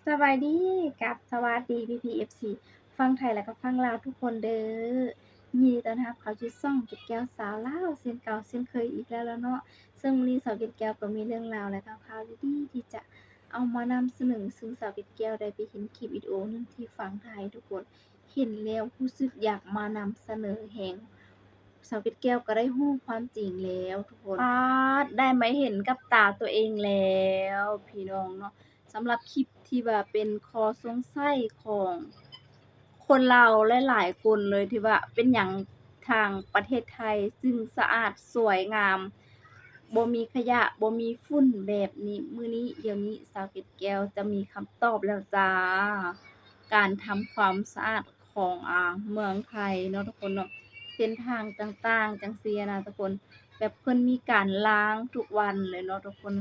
สบายดีกับสวัสดีพี่ๆ FC ฟังไทยแล้วก็ฟังลาวทุกคนเด้อยินดีต้อนรับเข้าสู่ช่องเกดแก้วสาวลาวเช่นเก่าเช่นเคยอีกแล้วเนาะซึ่งวันนี้สาวเกดแก้วก็มีเรื่องราวและก็ข่าวดีๆที่จะเอามานำเสนอซึ่งสาวเกดแก้วได้ไปเห็นคลิปวิดีโอหนึ่งที่ฟังไทยทุกคนเห็นแล้วรู้สึกอยากมานำเสนอแฮงสาวเกดแก้วก็ได้รู้ความจริงแล้วทุกคนป๊าดได้มาเห็นกับตาตัวเองแล้วพี่น้องเนาะ สำหรับคลิปที่ว่าเป็นข้อสงสัยของคนลาวหลายๆคนเลยที่ว่าเป็นหยังทางประเทศไทยซึ่งสะอาดสวยงามบ่มีขยะบ่มีฝุ่นแบบนี้มื้อนี้เดี๋ยวนี้สาวเกดแก้วจะมีคำตอบแล้วจ้าการทำความสะอาดของเมืองไทยเนาะทุกคนเนาะเส้นทางต่างๆจั่งซี้นะทุกคนแบบเพิ่นมีการล้างทุกวันเลยเนาะทุกคน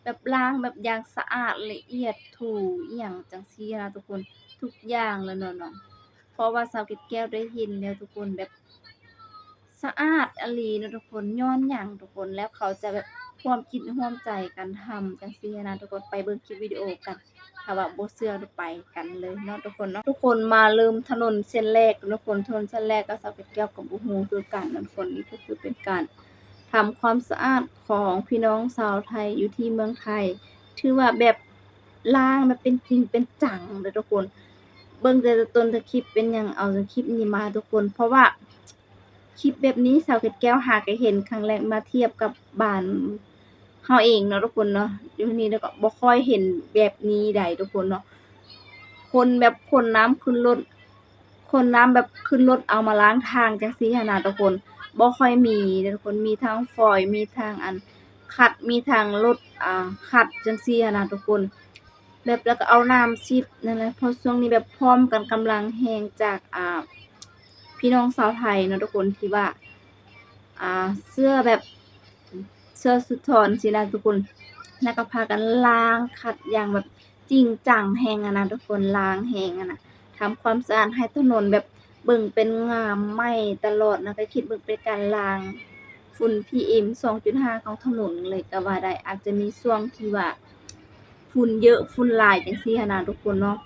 แบบล้างแบบอย่างสะอาดละเอียดถูอิหยังจั่งซี้นะทุกคนทุกอย่างเลยเนาะเพราะว่าสาวเกดแก้วได้เห็นแล้วทุกคนแบบสะอาดอีหลีเนาะทุกคนญ้อนหยังทุกคนแล้วเขาจะแบบร่วมคิดร่วมใจกันทำจั่งซี้นะทุกคนไปเบิ่งคลิปวิดีโอกันถ้าว่าบ่เชื่อไปกันเลยเนาะทุกคนเนาะทุกคนมาเริ่มถนนเส้นแรกทุกคนถนนเส้นแรกก็สาวเกดแก้วก็บ่ฮู้คือกันนะทุกคนนี่ก็คือเป็นการ ทำความสะอาดของพี่น้องชาวไทยอยู่ที่เมืองไทยถือว่าแบบล้างแบบเป็นจริงเป็นจังเด้อทุกคนเบิ่งแต่ต้นแต่คลิปเป็นหยังเอาแต่คลิปนี้มาทุกคนเพราะว่าคลิปแบบนี้สาวเกดแก้วหาก็เห็นครั้งแรกมาเทียบกับบ้านเฮาเองเนาะทุกคนเนาะอยู่นี่แล้วก็บ่ค่อยเห็นแบบนี้ใดทุกคนเนาะคนแบบขนน้ำขึ้นรถขนน้ำแบบขึ้นรถเอามาล้างทางจังซี้หั้นน่ะทุกคน บ่ค่อยมีเด้อทุกคนมีทั้งฟอยล์มีทั้งอันขัดมีทั้งรถขัดจั่งซี้หั้นน่ะทุกคนแบบแล้วก็เอาน้ำฉีดนั่นแหละเพราะช่วงนี้แบบพร้อมกันกำลังแรงจากพี่น้องชาวไทยเนาะทุกคนที่ว่าเสื้อแบบเสื้อสุดทอนสินะทุกคนแล้วก็พากันล้างขัดอย่างแบบจริงจังแรงอะนะทุกคนล้างแรงอะนะทำความสะอาดให้ถนนแบบ เบิ่งเป็นงามใหม่ตลอดนะก็คิดเบิ่งเป็นการล้างฝุ่น PM 2.5ของถนนเลยก็ว่าได้อาจจะมีช่วงที่ว่าฝุ่นเยอะฝุ่นหลายจังซี่หั้นน่ะทุกคนเนาะ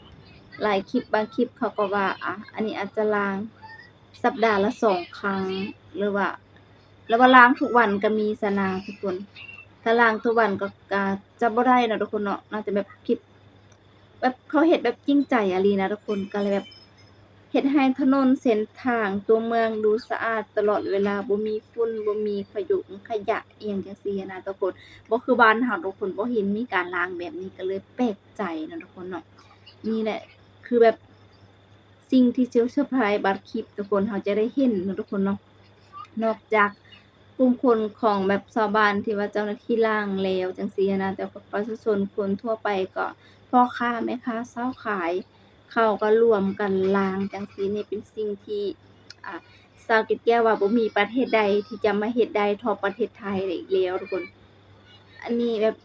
หลายคลิปบางคลิปเขาก็ว่าอันนี้อาจจะล้างสัปดาห์ละ2ครั้งหรือว่าล้างทุกวันก็มีซั้นนะทุกคนถ้าล้างทุกวันก็จะบ่ได้เนาะทุกคนเนาะน่าจะแบบคลิปแบบเขาเฮ็ดแบบจริงใจอะลีนะทุกคนก็เลยแบบ เฮ็ดให้ถนนเส้นทางตัวเมืองดูสะอาดตลอดเวลาบ่มีฝุ่นบ่มีขยุงขยะอิหยังจั่งซี้หั้นนะทุกคนบ่คือบ้านเราทุกคนบ่เห็นมีการล้างแบบนี้ก็เลยแปลกใจเนาะทุกคนเนาะนี่แหละคือแบบสิ่งที่เซอร์ไพรส์บัดคลิปทุกคนเราจะได้เห็นเนาะทุกคนเนาะนอกจากกลุ่มคนของแบบชาวบ้านที่ว่าเจ้าหน้าที่ล้างแล้วจั่งซี้หั้นนะแต่ก็ประชาชนคนทั่วไปก็พ่อค้าแม่ค้าชาวขาย เขาก็ร่วมกันล้างจั่งซี้นี่เป็นสิ่งที่อ่าชาวเกร็ดแก้วว่าบ่มีประเทศใดที่จะมาเฮ็ดได้เท่าประเทศไทยได้อีกแล้วทุกคนอันนี้แบบ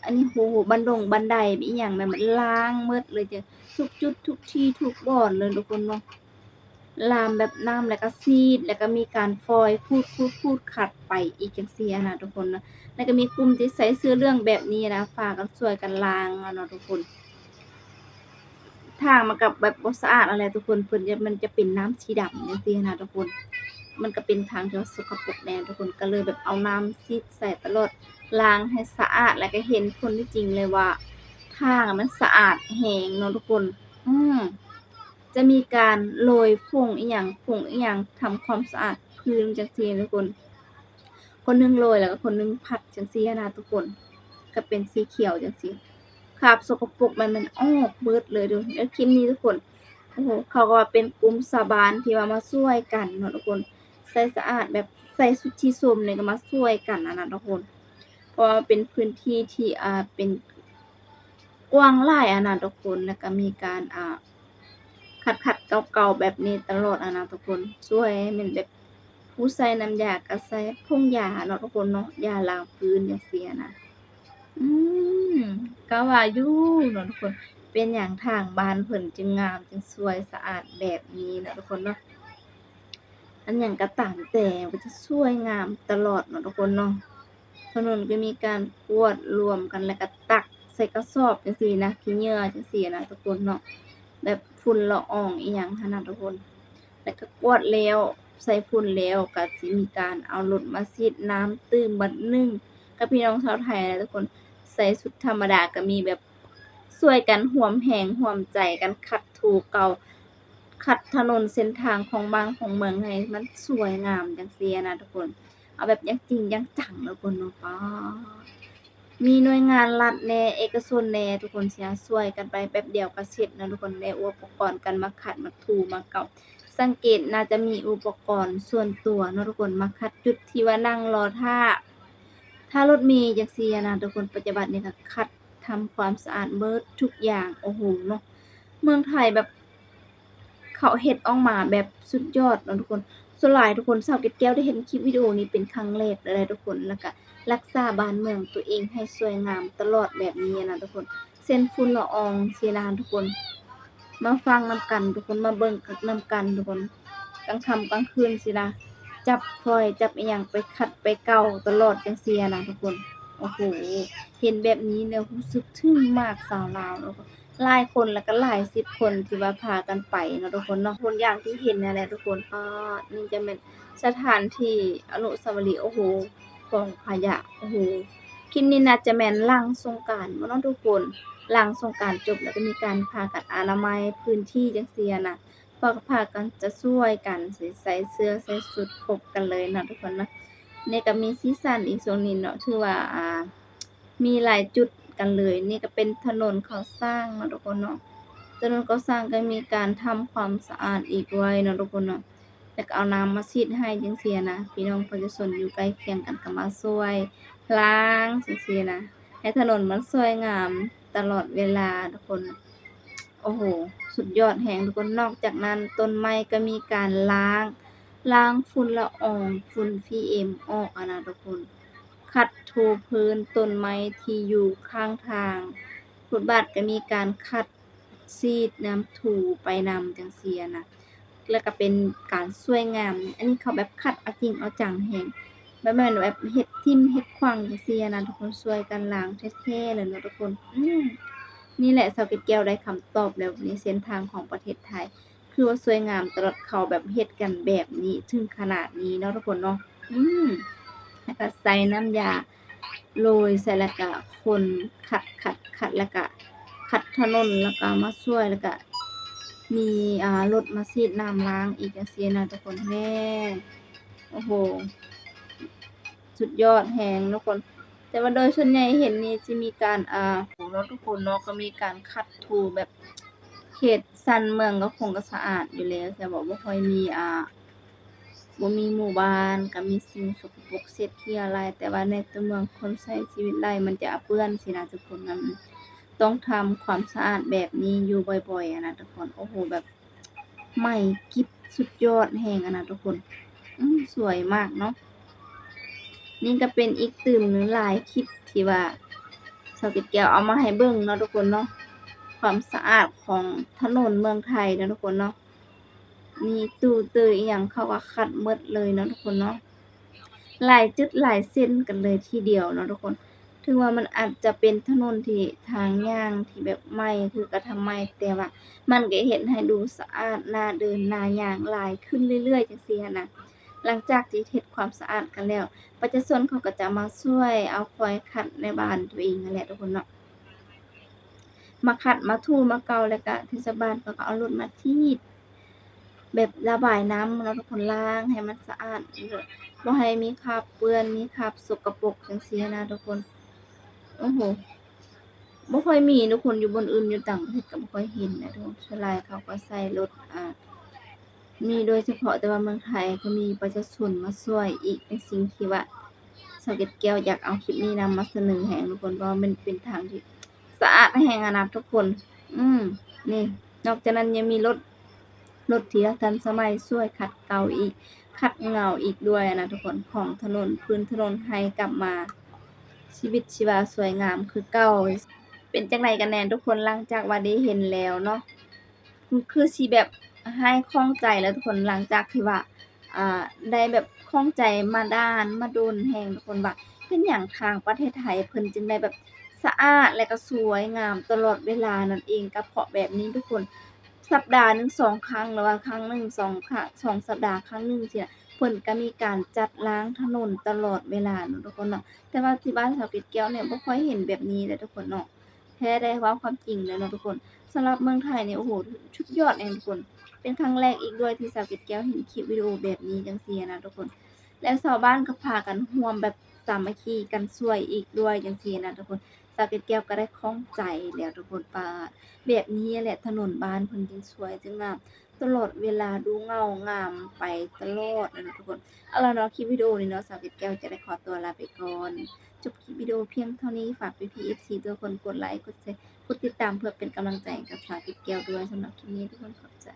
อันนี้โอ้โฮบันดงบันไดอิหยังแบบมันล้างหมดเลยจ้ะทุกจุดทุกที่ทุกบ่อนเลยทุกคนเนาะลามแบบน้ำแล้วก็ซีดแล้วก็มีการฟอยล์ขูดๆๆขัดไปอีกจั่งซี้อะนะทุกคนนะแล้วก็มีกลุ่มที่ใส่เสื้อเรื่องแบบนี้นะพากันช่วยกันล้างอะเนาะทุกคน ทางมันก็แบบบ่สะอาดอะไรทุกคนเพิ่นจะมันจะเป็นน้ำสีดำจังซี่นะทุกคนมันก็เป็นทางที่ว่าสกปรกแน่ทุกคนก็เลยแบบเอาน้ำฉีดใส่ตลอดล้างให้สะอาดแล้วก็เห็นผลที่จริงเลยว่าทางอะมันสะอาดแรงเนาะทุกคนอืมจะมีการโรยผงอิหยังทำความสะอาดพื้นจังซี่ทุกคนคนหนึ่งโรยแล้วก็คนหนึ่งพัดจังซี่หั้นนะทุกคนก็เป็นสีเขียวจังซี่ คราบสกปรกมันออกเบิดเลยเด้อแล้วคลิปนี้ทุกคนโอ้โฮเขาก็ว่าเป็นกลุ่มสาบานที่ว่ามาช่วยกันเนาะทุกคนใส่สะอาดแบบใส่ชุดที่ส้มนี่ก็มาช่วยกันอะนะทุกคนเพราะว่ามันเป็นพื้นที่ที่เป็นกว้างหลายอะนะทุกคนแล้วก็มีการขัดๆเก่าๆแบบนี้ตลอดอะนะทุกคนช่วยให้มันแบบผู้ใส่น้ำยาก็ใส่ผงยาเนาะทุกคนเนาะยาล้างพื้นจังซี้อะนะ อืมก็ว่าอยู่เนาะทุกคนเป็นหยังทางบ้านเพิ่นจึงงามจึงสวยสะอาดแบบนี้เนาะทุกคนเนาะอันหยังก็ตามแต่มันจะสวยงามตลอดเนาะทุกคนเนาะถนนก็มีการกวาดรวมกันแล้วก็ตัก ส่กระสอบจังซี่นะขี้เหงื่อจังซี่นะทุกคนเนาะแบบฝุ่นละอองอิหยังหั้นน่ะทุกคน แล้วก็กวาดแล้วใส่ฝุ่นแล้วก็สิมีการเอารถมาฉีดน้ำตื้มบัดหนึ่งกับพี่น้องชาวไทยนะทุกคนใส่ชุดธรรมดาก็มีแบบช่วยกันร่วมแรงร่วมใจกันขัดถูเก่าขัดถนนเส้นทางของบ้านของเมืองให้มันสวยงามจังซี้นะทุกคนเอาแบบอย่างจริงอย่างจังทุกคนเนาะป๊ามีหน่วยงานรัฐแหน่เอกชนแหน่ทุกคนสิช่วยกันไปแป๊บเดียวก็เสร็จนะทุกคนได้อุปกรณ์กันมาขัดมาถูมาเก่า สังเกตน่าจะมีอุปกรณ์ส่วนตัวเนาะทุกคนมาคัดจุดที่ว่านั่งรอถ้ารถเมล์จังซี่อะนะทุกคนปัจจุบันนี้ก็คัดทำความสะอาดเบิดทุกอย่างโอ้โฮเนาะเมืองไทยแบบเขาเฮ็ดออกมาแบบสุดยอดเนาะทุกคนส่วนหลายทุกคนสาวเกร็ดแก้วได้เห็นคลิปวิดีโอนี้เป็นครั้งแรกเลยทุกคนแล้วก็รักษาบ้านเมืองตัวเองให้สวยงามตลอดแบบนี้นะทุกคนเส้นฝุ่นละอองซี้นะทุกคน มาฟังนำกันทุกคนมาเบิ่งนำกันทุกคนกลางค่ำกลางคืนสินะจับฟอยจับอิหยังไปขัดไปเกาตลอดจังซี้อะนะทุกคนโอ้โฮเห็นแบบนี้แล้วรู้สึกทึ่งมากสาวลาวแล้วก็หลายคนแล้วก็หลายสิบคนที่ว่าพากันไปเนาะทุกคนเนาะคนอย่างที่เห็นนั่นแหละทุกคนนี่จะเป็นสถานที่อนุสาวรีย์โอ้โฮกองขยะโอ้โฮคลิปนี้น่าจะแม่นหลังสงกรานต์บ่เนาะทุกคน หลังสงกรานต์จบแล้วก็มีการพากันอนามัยพื้นที่จังซี้อะนะพอก็พากันจะช่วยกันใส่เสื้อใส่ชุดครบกันเลยเนาะทุกคนเนาะนี่ก็มีสีสันอีกช่วงนี้เนาะถือว่ามีหลายจุดกันเลยนี่ก็เป็นถนนก่อสร้างเนาะทุกคนเนาะถนนก่อสร้างก็มีการทำความสะอาดอีกด้วยเนาะทุกคนเนาะแล้วก็เอาน้ำมาฉีดให้จังซี้นะพี่น้องประชาชนอยู่ใกล้เคียงกันก็มาช่วยล้างจังซี้นะ ให้ถนนมันสวยงามตลอดเวลาทุกคน โอ้โฮสุดยอดแรงทุกคน นอกจากนั้นต้นไม้ก็มีการล้างฝุ่นละอองฝุ่น PM ออกอะนะทุกคน ขัดถูพื้นต้นไม้ที่อยู่ข้างทางฟุตบาทก็มีการขัดฉีดน้ำถูไปนำจังซี้อะนะแล้วก็เป็นการช่วยงามอันนี้เขาแบบขัดเอาจริงเอาจังแรง บ่แม่นแบบเฮ็ดทิ่มเฮ็ดขว้างจังซี่อะนะทุกคนช่วยกันล้างแท้ๆเลยเนาะทุกคนนี่แหละสาวเกร็ดแก้วได้คำตอบแล้วในเส้นทางของประเทศไทยคือว่าสวยงามตลอดเขาแบบเฮ็ดกันแบบนี้ถึงขนาดนี้เนาะทุกคนเนาะแล้วก็ใส่น้ำยาโรยใส่แล้วก็คนขัดแล้วก็ขัดถนนแล้วก็มาช่วยแล้วก็มีรถมาฉีดน้ำล้างอีกจังซี่นะทุกคนแท้โอ้โฮ สุดยอดแรงทุกคนแต่ว่าโดยส่วนใหญ่เห็นนี่สิมีการถูเนาะทุกคนเนาะก็มีการขัดถูแบบเขตชั้นเมืองก็คงก็สะอาดอยู่แล้วแต่ว่าบ่ค่อยมีบ่มีหมู่บ้านก็มีสิ่งสกปรกเศษขี้ยหลายแต่ว่าในตัวเมืองคนใช้ชีวิตหลายมันจะเปื้อนสินะทุกคนมันต้องทำความสะอาดแบบนี้อยู่บ่อยๆอะนะทุกคนโอ้โฮแบบใหม่กริบสุดยอดแรงอะนะทุกคนสวยมากเนาะ นี่ก็เป็นอีกตื่มหนึ่งหลายคลิปที่ว่าสาวเกร็ดแก้วเอามาให้เบิ่งเนาะทุกคนเนาะความสะอาดของถนนเมืองไทยเนาะทุกคนเนาะมีตู้เตยอิหยังเขาก็คัดหมดเลยเนาะทุกคนเนาะหลายจุดหลายเส้นกันเลยทีเดียวเนาะทุกคนถึงว่ามันอาจจะเป็นถนนที่ทางย่างที่แบบใหม่คือกระทำใหม่แต่ว่ามันก็เฮ็ดให้ดูสะอาดน่าเดินน่าย่างหลายขึ้นเรื่อยๆจังซี่หั้นน่ะหลังจากที่เฮ็ดความสะอาดกันแล้ว ประชาชนเขาก็จะมาช่วยเอาควายขัดในบ้านตัวเองนั่นแหละทุกคนเนาะมาขัดมาถูมาเกาแล้วก็เทศบาลเขาก็เอารถมาฉีดแบบระบายน้ำเนาะทุกคนล้างให้มันสะอาดบ่ให้มีคราบเปื้อนมีคราบสกปรกจังซี้นะทุกคนโอ้โฮบ่ค่อยมีทุกคนอยู่บนอื่นอยู่ต่างประเทศก็บ่ค่อยเห็นนะทุกคนส่วนหลายเขาก็ใช้รถมีโดยเฉพาะแต่ว่าเมืองไทยก็มีประชาชนมาช่วยอีกเป็นสิ่งที่ว่า สาวเกร็ดแก้วอยากเอาคลิปนี้นำมาเสนอให้ทุกคนเพราะว่ามันเป็นทางที่สะอาดแรงอะนะทุกคนนี่นอกจากนั้นยังมีรถที่ทันสมัยช่วยขัดเกลาอีกขัดเงาอีกด้วยนะทุกคนของถนนพื้นถนนให้กลับมาชีวิตชีวาสวยงามคือเก่าเป็นจังไดกันแน่ทุกคนหลังจากว่าได้เห็นแล้วเนาะคือสิแบบหายข้องใจแล้วทุกคนหลังจากที่ว่า ได้แบบข้องใจมาด้านมาโดนแรงทุกคนว่าเป็นหยังทางประเทศไทยเพิ่นจึงได้แบบ สะอาดและก็สวยงามตลอดเวลานั่นเองกระเพาะแบบนี้ทุกคนสัปดาห์หนึ่ง2ครั้งหรือว่าครั้งหนึ่ง2ครั้ง2สัปดาห์ครั้งหนึ่งซี้น่ะเพิ่นก็มีการจัดล้างถนนตลอดเวลาเนาะทุกคนเนาะแต่ว่าที่บ้านสาวเกร็ดแก้วเนี่ยบ่ค่อยเห็นแบบนี้เด้อทุกคนเนาะแท้ได้เว้าความจริงเลยเนาะทุกคนสำหรับเมืองไทยเนี่ยโอ้โฮสุดยอดเลยทุกคนเป็นครั้งแรกอีกด้วยที่สาวเกร็ดแก้วเห็นคลิปวิดีโอแบบนี้จังซี้นะทุกคนแล้วชาวบ้านก็พากันร่วมแบบสามัคคีกันช่วยอีกด้วยจังซี้นะทุกคน สาวเกร็ดแก้วก็ได้ข้องใจแล้วทุกคนว่าแบบนี้แหละถนนบ้านเพิ่นจึงสวยจึงงามตลอดเวลาดูเงางามไปตลอดอะนะทุกคนเอาล่ะเนาะคลิปวิดีโอนี้เนาะสาวเกร็ดแก้วจะได้ขอตัวลาไปก่อนจบคลิปวิดีโอเพียงเท่านี้ฝากพี่ๆ FC ทุกคนกดไลค์กดแชร์กดติดตามเพื่อเป็นกำลังใจให้กับสาวเกร็ดแก้วด้วยสำหรับคลิปนี้ทุกคนขอบใจ